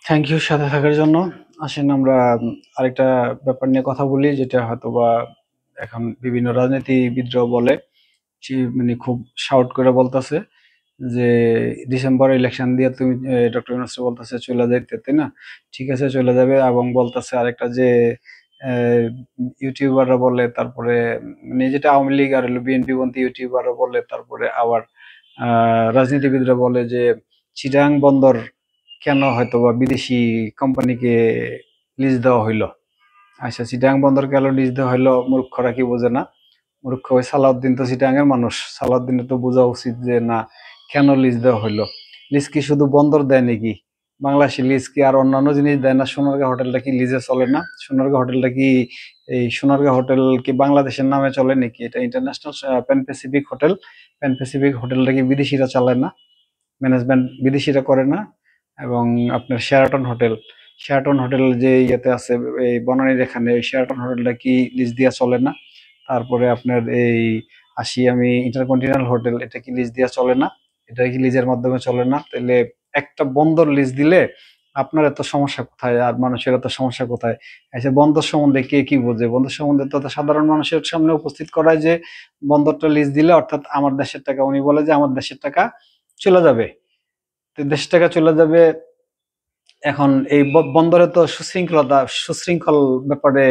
Thank you সাথে থাকার জন্য। আসেন আমরা আরেকটা ব্যাপার নিয়ে কথা বলি, যেটা হয়তোবা এখন বিভিন্ন রাজনীতিবিদরাও বলে, মানে খুব শাউট করে বলতেছে যে ডিসেম্বর ইলেকশন দিয়ে তুমি ডক্টর ইউনূস বলতেছে চলে যাইতে, তাই না? ঠিক আছে, চলে যাবে। এবং বলতেছে আরেকটা যে আহ, ইউটিউবাররা বলে, তারপরে মানে যেটা আওয়ামী লীগ আর বিএনপি পন্থী ইউটিউবাররা বলে, তারপরে আবার রাজনীতিবিদরা বলে যে চিটাগাং বন্দর কেন হয়তোবা বিদেশি কোম্পানিকে লিজ দেওয়া হইলো। আচ্ছা, চিটাগাং বন্দর কেন লিজ দেওয়া হইলো? মূর্খরা কি বোঝে না? মূর্খ ওই সালাউদ্দিন তো চিটাগাং এর মানুষ, সালাউদ্দিনের তো বোঝা উচিত যে না, কেন লিজ দেওয়া হইলো। লিজ কি শুধু বন্দর দেয় নাকি? বাংলাদেশে লিজ কি আর অন্যান্য জিনিস দেয় না? সোনারগাঁ হোটেলটা কি লিজে চলে না? সোনারগাঁ হোটেলটা কি, এই সোনারগাঁ হোটেল কি বাংলাদেশের নামে চলে নাকি? এটা international pan Pacific hotel. Pan Pacific হোটেলটা কি বিদেশিরা চালায় না? ম্যানেজমেন্ট বিদেশিরা করে না? এবং আপনার শেরাটন হোটেল যে ইয়েতে আছে, এই বনানীর এখানে, ওই শেরাটন হোটেলটা কি লিজ দিয়া চলে না? তারপরে আপনার এই আসি আমি ইন্টারকন্টিনেন্টাল হোটেল, এটা কি লিজ দিয়া চলে না? এটা কি লিজের মাধ্যমে চলে না? তাহলে একটা বন্দর লিজ দিলে আপনার এত সমস্যা কোথায় আর মানুষের এত সমস্যা কোথায়? এসে বন্দর সম্বন্ধে কে কি বোঝে? বন্দর সম্বন্ধে তো সাধারণ মানুষের সামনে উপস্থিত করায় যে বন্দরটা লিজ দিলে অর্থাৎ আমার দেশের টাকা, উনি বলে যে আমার দেশের টাকা চলে যাবে। তো দেশের টাকা চলে যাবে। এখন এই বন্দরে তো সুশৃঙ্খল ব্যাপারে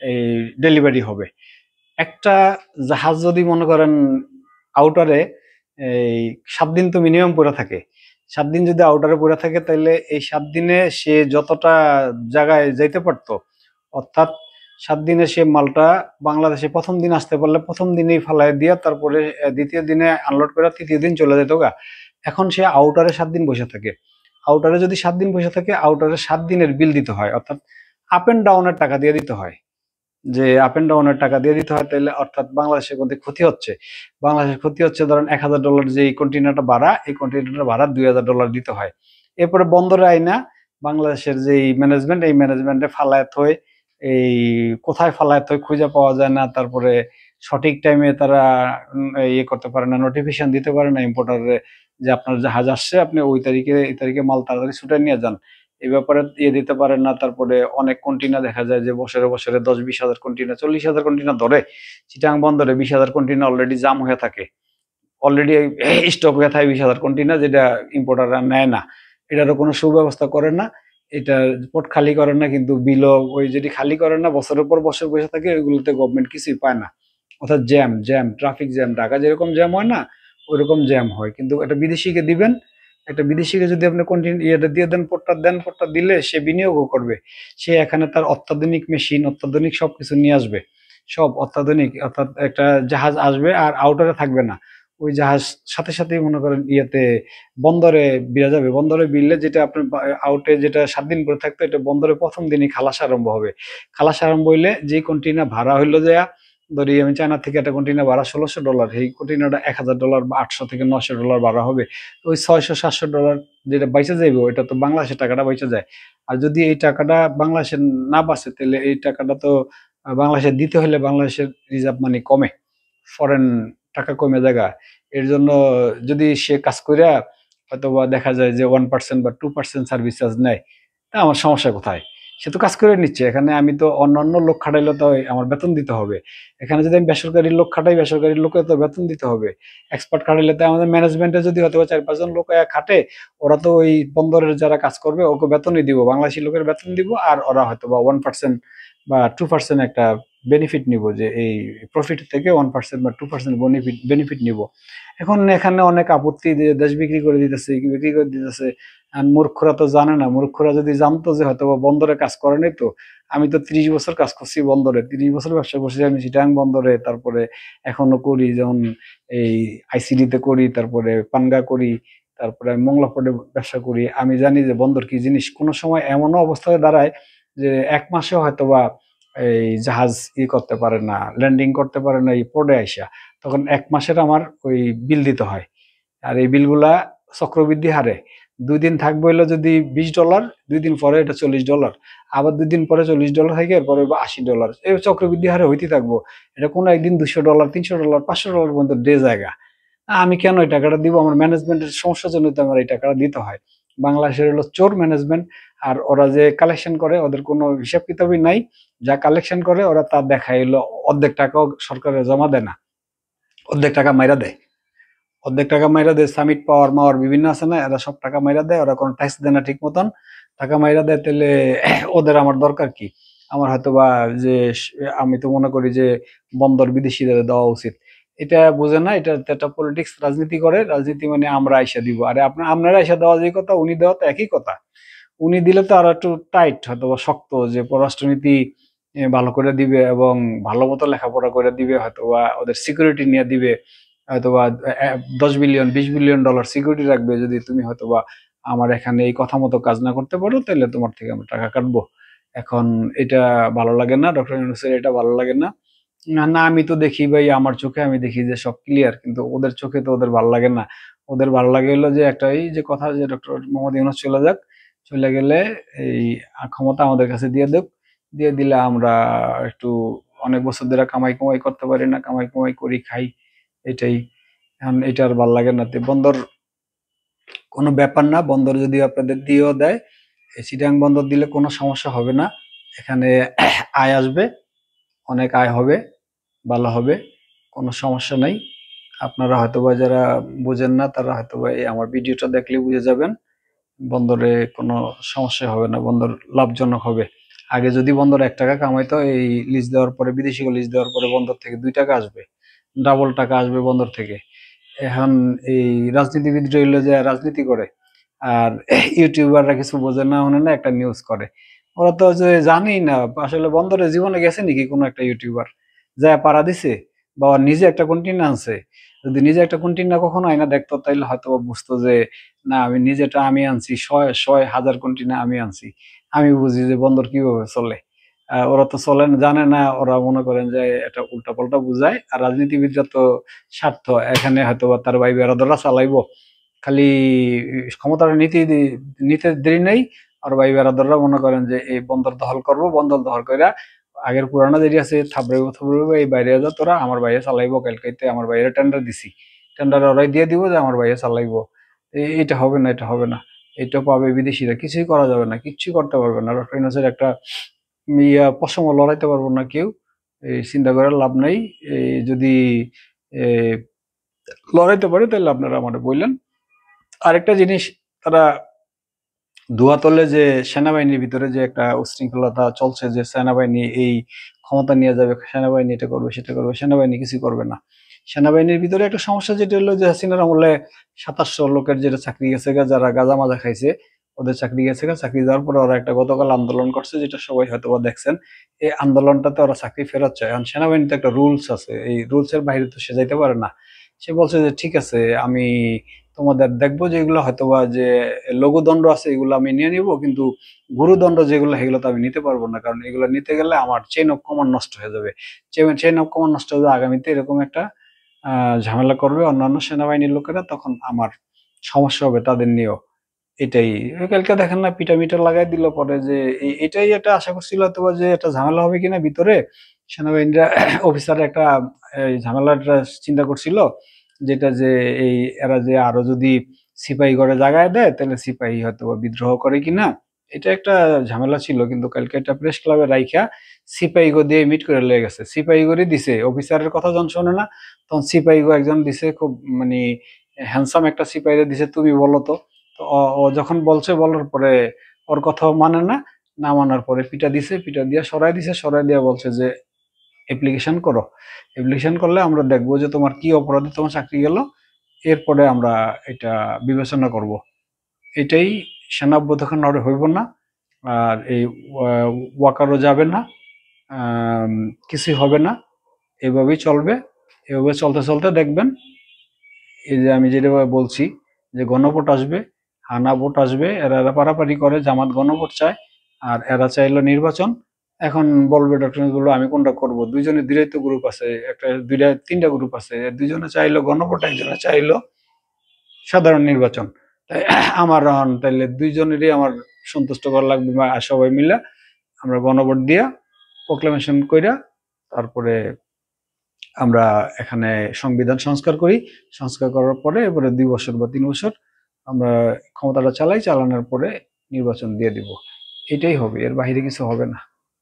এই ডেলিভারি হবে। একটা জাহাজ যদি মনে করেন আউটারে এই 7 দিন তো মিনিমাম পড়ে থাকে, 7 দিন যদি আউটারে পড়ে থাকে, তাহলে এই 7 দিনে সে যতটা জায়গায় যাইতে পারতো, অর্থাৎ 7 দিনে সে মালটা বাংলাদেশে প্রথম দিন আসতে পারলে প্রথম দিনেই ফালাই দিয়া, তারপরে দ্বিতীয় দিনে আনলোড করে তৃতীয় দিন চলে যেত গা। এখন সে আউটারে 7 দিন বসে থাকে। আউটারে যদি 7 দিন বসে থাকে, আউটারে 7 দিনের বিল দিতে হয়, অর্থাৎ আপ এন্ড ডাউনের টাকা দিয়ে দিতে হয়। যে আপ এন্ড ডাউনের টাকা দিয়ে দিতে হয়, তাহলে অর্থাৎ বাংলাদেশের মধ্যে ক্ষতি হচ্ছে। বাংলাদেশের ক্ষতি হচ্ছে, ধরেন $1,000 যে কন্টেইনারটা ভাড়া, এই কন্টেইনারটা ভাড়া $2,000 দিতে হয়। এরপরে বন্দরে আইনা বাংলাদেশের যে ম্যানেজমেন্ট, এই ম্যানেজমেন্টে ফালায়াত হয়ে, এই কোথায় ফালায়াত হয়ে খুঁজে পাওয়া যায় না। তারপরে সঠিক টাইমে তারা ইয়ে করতে পারে না, নোটিফিকেশন দিতে পারে না ইম্পোর্টারে যে আপনার জাহাজ আসছে, আপনি ওই তারিখে এই তারিখে মাল তাড়াতাড়ি ছুটে নিয়ে যান। এই ব্যাপারে ইয়ে দিতে পারেন না। তারপরে অনেক কন্টেইনার দেখা যায় যে বছরে বছরে 10-20 হাজার কন্টেইনার, 40 হাজার কন্টেইনার ধরে চিটাগাং বন্দরে, 20 হাজার কন্টেইনার অলরেডি জাম হয়ে থাকে, অলরেডি স্টক হয়ে থাকে 20 হাজার কন্টেইনার, যেটা ইম্পোর্টাররা নেয় না। এটারও কোনো সুব্যবস্থা করেন না। এটা পোর্ট খালি করেন না, কিন্তু বিলও ওই যেটি খালি করেন না, বছরের পর বছর বসে থাকে, ওইগুলোতে গভর্নমেন্ট কিছুই পায় না। অর্থাৎ jam jam, traffic jam, Dhaka যেরকম জ্যাম হয় না, ওইরকম জ্যাম হয়। কিন্তু একটা বিদেশিকে দিবেন, একটা বিদেশিকে যদি আপনি কন্টিনিউ ইয়েটা দিয়ে দেন, পোর্টটা দিলে সে বিনিয়োগও করবে। সে এখানে তার অত্যাধুনিক মেশিন, অত্যাধুনিক সবকিছু নিয়ে আসবে, সব অত্যাধুনিক। অর্থাৎ একটা জাহাজ আসবে আর আউটারে থাকবে না, ওই জাহাজ সাথে সাথেই মনে করেন ইয়েতে বন্দরে বিরা যাবে। বন্দরে বিললে যেটা আপনার আউটে যেটা 7 দিন করে থাকতো, এটা বন্দরে প্রথম দিনই খালাস আরম্ভ হবে। খালাস আরম্ভ হইলে যে কন্টেইনার ভাড়া হইলো যে, ধরি আমি চায়না থেকে একটা কন্টেইনার ভাড়া $1,600, এই কন্টেইনারটা $1,000 বা 800 থেকে 900 ডলার ভাড়া হবে। ওই $600-700 যেটা বাইচা যাইবে, ওইটা তো বাংলাদেশের টাকাটা বাইচা যায়। আর যদি এই টাকাটা বাংলাদেশের না বাঁচে, তাহলে এই টাকাটা তো বাংলাদেশে দিতে হলে বাংলাদেশের রিজার্ভ মানি কমে, ফরেন টাকা কমে জায়গা। এর জন্য যদি সে কাজ কইরা হয়তোবা দেখা যায় যে 1% বা 2% সার্ভিস চার্জ নেয়, তা আমার সমস্যা কোথায়? সে তো কাজ করে নিচ্ছে। এখানে আমি তো অন্যান্য লোক খাটাইলে তো আমার বেতন দিতে হবে। এখানে যদি আমি বেসরকারি লোক খাটাই, বেসরকারি লোকের তো বেতন দিতে হবে। এক্সপার্ট খাটাইলে তো আমাদের ম্যানেজমেন্টে যদি হয়তো 4-5 জন লোক খাটে, ওরা তো ওই বন্দরের যারা কাজ করবে ওকে বেতনই দিব, বাংলাদেশি লোকের বেতন দিব, আর ওরা হয়তো বা 1% বা 2% একটা বেনিফিট নিব, যে এই প্রফিট থেকে 1% বা 2% বেনিফিট নিব। এখন এখানে অনেক আপত্তি, যে দেশ বিক্রি করে দিতেছে, বিক্রি করে দিতেছে। আর মূর্খরা তো জানে না, মূর্খরা যদি জানতো যে হয়তো বা বন্দরে কাজ করে নাই, তো আমি তো 30 বছর কাজ করছি বন্দরে, 30 বছর ব্যবসা করছি আমি চিটাগাং বন্দরে, তারপরে এখনো করি, যেমন এই আইসিডি তে করি, তারপরে পানগা করি, তারপরে আমি মোংলা পোর্টে ব্যবসা করি। আমি জানি যে বন্দর কি জিনিস। কোনো সময় এমনও অবস্থা হয়ে দাঁড়ায় যে 1 মাসেও হয়তোবা এই জাহাজ করতে পারে না, ল্যান্ডিং করতে পারে না এই পোর্টে আইসা। তখন 1 মাসের আমার ওই বিল দিতে হয়। আর এই বিলগুলা চক্রবৃদ্ধি হারে 2 দিন থাকবে হইলো যদি $20, 2 দিন পরে এটা $40, আবার 2 দিন পরে $40 থেকে এরপরে $80, এই চক্রবৃদ্ধি হারে হইতে থাকবো। এটা কোনো একদিন $200, $300, $500 পর্যন্ত জায়গা। আমি কেন এই টাকাটা দিব? আমার ম্যানেজমেন্টের সমস্যার জন্য তো আমার এই টাকাটা দিতে হয়। বাংলাদেশের হলো চোর ম্যানেজমেন্ট। আর ওরা যে কালেকশন করে ওদের কোনো হিসাব কিতাবই নাই। যা কালেকশন করে ওরা তা দেখায়, এলো অর্ধেক টাকাও সরকারে জমা দেয় না, অর্ধেক টাকা মাইরা দেয়, অর্ধেক টাকা মাইরা দেয়। সামিট পাওয়ার মাওয়ার বিভিন্ন আছে না, এরা সব টাকা মাইরা দেয়, ওরা কোনো ট্যাক্স দেয় না ঠিক মতন, টাকা মাইরা দেয়। তাহলে ওদের আমার দরকার কি? আমার হয়তো বা যে আমি তো মনে করি যে বন্দর বিদেশিদের দেওয়া উচিত। এটা বোঝে না, এটা একটা পলিটিক্স, রাজনীতি করে। রাজনীতি মানে আমরা আইসা দিব, আরে আপনারা আইসা দেওয়া যে কথা, উনি দেওয়া তো একই কথা। উনি দিলে তো আরো একটু টাইট হয়তো বা শক্ত, যে পররাষ্ট্রনীতি ভালো করে দিবে এবং ভালো মতো লেখাপড়া করে দিবে, হয়তো বা ওদের সিকিউরিটি নিয়ে দিবে, হয়তোবা 10 বিলিয়ন $20 বিলিয়ন সিকিউরিটি রাখবে। যদি তুমি হয়তোবা আমার এখানে এই কথা মতো কাজ না করতে পারো, তাহলে তোমার থেকে আমরা টাকা কাটবো। এখন এটা ভালো লাগে না, ডক্টর ইউনূসের এটা ভালো লাগে না। না না, আমি তো দেখি ভাই, আমার চোখে আমি দেখি যে সব ক্লিয়ার, কিন্তু ওদের চোখে তো ওদের ভালো লাগে না। ওদের ভালো লাগে হলো যে একটা, এই যে কথা, যে ডক্টর মোহাম্মদ ইউনূস চলে যাক, চলে গেলে এই ক্ষমতা আমাদের কাছে দিয়ে দেব, দিয়ে দিলে আমরা একটু অনেক বছর ধরে কামাই কামাই করতে পারি না, কামাই কামাই করি খাই, এটাই। এখন এটা আর ভাল লাগে না। তো বন্দর কোনো ব্যাপার না, বন্দর যদি আপনাদের দিয়েও দেয়, এই চিটাগাং বন্দর দিলে কোনো সমস্যা হবে না। এখানে আয় আসবে, অনেক আয় হবে, ভালো হবে, কোনো সমস্যা নাই। আপনারা হয়তোবা যারা বুঝেন না, তারা হয়তোবা এই আমার ভিডিওটা দেখলে বুঝে যাবেন। বন্দরে কোনো সমস্যা হবে না, বন্দর লাভজনক হবে। আগে যদি বন্দর 1 টাকা কামাইতো, এই লিজ দেওয়ার পরে, বিদেশি লিজ দেওয়ার পরে বন্দর থেকে 2 টাকা আসবে, ডাবল টাকা আসবে বন্দর থেকে। এখন এই রাজনীতিবিদ রইলো যে রাজনীতি করে, আর ইউটিউবাররা কিছু বোঝে না, মনে না, একটা নিউজ করে। ওরা তো যে জানেই না আসলে বন্দরে জীবনে গেছে নাকি কোনো একটা ইউটিউবার, যা পাড়া দিছে, বা ওর নিজে একটা কন্টেন্ট আনছে। যদি নিজে একটা কন্টেন্ট না কখনো আইনা দেখতো, তাইলে হয়তো বা বুঝতো যে না, আমি নিজেটা আমি আনছি, শয় শয় হাজার কন্টেন্ট আমি আনছি, আমি বুঝি যে বন্দর কিভাবে চলে। ওরা তো চলে না, জানে না, ওরা মনে করেন যে এটা উল্টা পাল্টা বুঝায়। আর রাজনীতিবিদরা তো স্বার্থ, এখানে হয়তো বা তার ভাই বেড়াদরা চালাইবো, খালি ক্ষমতাটা নিতে দেরি নেই। আর ভাই বেড়াদররা মনে করেন যে এই বন্দর দখল করব, বন্দর দখল কইরা আগের পুরানো যেটি আছে থাবড়াইবো থাবড়াইবো, এই বাইরে যা তোরা, আমার বাইরে চালাইবো, কালকাইতে আমার বাইরে টেন্ডার দিছি, টেন্ডার ওরাই দিয়ে দিব যে আমার বাইরে চালাইবো। এটা হবে না, এটা হবে না, এটা পাবে বিদেশিরা, কিছুই করা যাবে না, কিচ্ছুই করতে পারবে না। ডক্টর ইউনূসের একটা পশমও লড়াইতে পারবো না কেউ, এই চিন্তা করে লাভ নাই। এই যদি এ, লড়াইতে পারে তাহলে আপনারা আমাদের বললেন। আরেকটা জিনিস, তারা ধোঁয়া তোলে যে সেনাবাহিনীর ভিতরে যে একটা উচ্ছৃঙ্খলতা চলছে, যে সেনাবাহিনী এই ক্ষমতা নিয়ে যাবে, সেনাবাহিনী এটা করবে সেটা করবে, সেনাবাহিনী কিছু করবে না। সেনাবাহিনীর ভিতরে একটা সমস্যা যেটা হলো যে হাসিনার আমলে 2700 লোকের যেটা চাকরি গেছে গা, যারা গাঁজা মাজা খাইছে, ওদের চাকরি গেছে গা। চাকরি যাওয়ার পরে ওরা একটা গতকাল আন্দোলন করছে, যেটা সবাই হয়তো বা দেখছেন। এই আন্দোলনটাতে ওরা চাকরি ফেরত চায়। কারণ সেনাবাহিনীতে একটা রুলস আছে, এই রুলস এর বাইরে তো সে যাইতে পারে না। সে বলছে যে ঠিক আছে, আমি তোমাদের দেখবো, যেগুলো হয়তোবা যে লঘুদণ্ড আছে এগুলো আমি নিয়ে নিব, কিন্তু গুরুদণ্ড যেগুলো, সেগুলো তো আমি নিতে পারবো না, কারণ এগুলো নিতে গেলে আমার চেইন অফ কমান্ড নষ্ট হয়ে যাবে। চেইন অফ কমান্ড নষ্ট হয়ে যাবে, আগামীতে এরকম একটা ঝামেলা করবে অন্যান্য সেনাবাহিনীর লোকেরা, তখন আমার সমস্যা হবে তাদের নিয়েও। এটাই। কালকে দেখেন না, পিটা মিটা লাগাই দিল পরে, যে এটাই একটা আশা করছিল হয়তো বা, যে একটা ঝামেলা হবে কিনা ভিতরে, সেনাবাহিনীরা অফিসার একটা এই ঝামেলাটা চিন্তা করছিল, যেটা যে এই এরা যে আরো যদি সিপাহী করে জাগায় দেয়, তাহলে সিপাহী হয়তো বা বিদ্রোহ করে কিনা, এটা একটা ঝামেলা ছিল। কিন্তু কালকে এটা প্রেস ক্লাবে রাইখা সিপাহী গো দিয়ে মিট করে লেগে গেছে, সিপাহী করে দিছে, অফিসারের কথা যখন শোনে না, তখন সিপাহী গো একজন দিছে, খুব মানে হ্যান্ডসাম একটা সিপাহীরে দিছে, তুমি বলো তো। তো ও যখন বলছে, বলার পরে ওর কথাও মানে না, না মানার পরে পিটা দিছে, পিটা দিয়া সরাই দিছে, সরাই দিয়া বলছে যে অ্যাপ্লিকেশন করো, অ্যাপ্লিকেশন করলে আমরা দেখবো যে তোমার কি অপরাধে তোমার চাকরি গেল, এরপরে আমরা এটা বিবেচনা করব। এটাই। সেনা অভ্যুত্থান আর হইব না, আর এই ওয়াকারও যাবে না, আম, কিছুই হবে না, এভাবেই চলবে। এভাবে চলতে চলতে দেখবেন, এই যে আমি যেটা বলছি, যে গণভোট আসবে, হানা ভোট আসবে, এরা এরা পারাপারি করে, জামাত গণভোট চায়, আর এরা চাইলো নির্বাচন। এখন বলবে ডক্টর গুলো আমি কোনটা করব, দুইজনের দুইটাই তো গ্রুপ আছে, একটা দুইটা তিনটা গ্রুপ আছে, দুইজনে চাইলো গণভোট, একজনে চাইলো সাধারণ নির্বাচন। তাই আমার তাইলে দুইজনেরই আমার সন্তুষ্ট করা লাগবে, বা সবাই মিলে আমরা গণভোট দিয়া প্রোক্লামেশন কইরা, তারপরে আমরা এখানে সংবিধান সংস্কার করি। সংস্কার করার পরে এবারে 2 বছর বা 3 বছর আমরা ক্ষমতাটা চালাই, চালানোর পরে নির্বাচন দিয়ে দিব। এটাই হবে, এর বাইরে কিছু হবে না।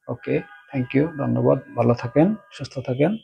ওকে, থ্যাংক ইউ, ধন্যবাদ, ভালো থাকেন, সুস্থ থাকেন।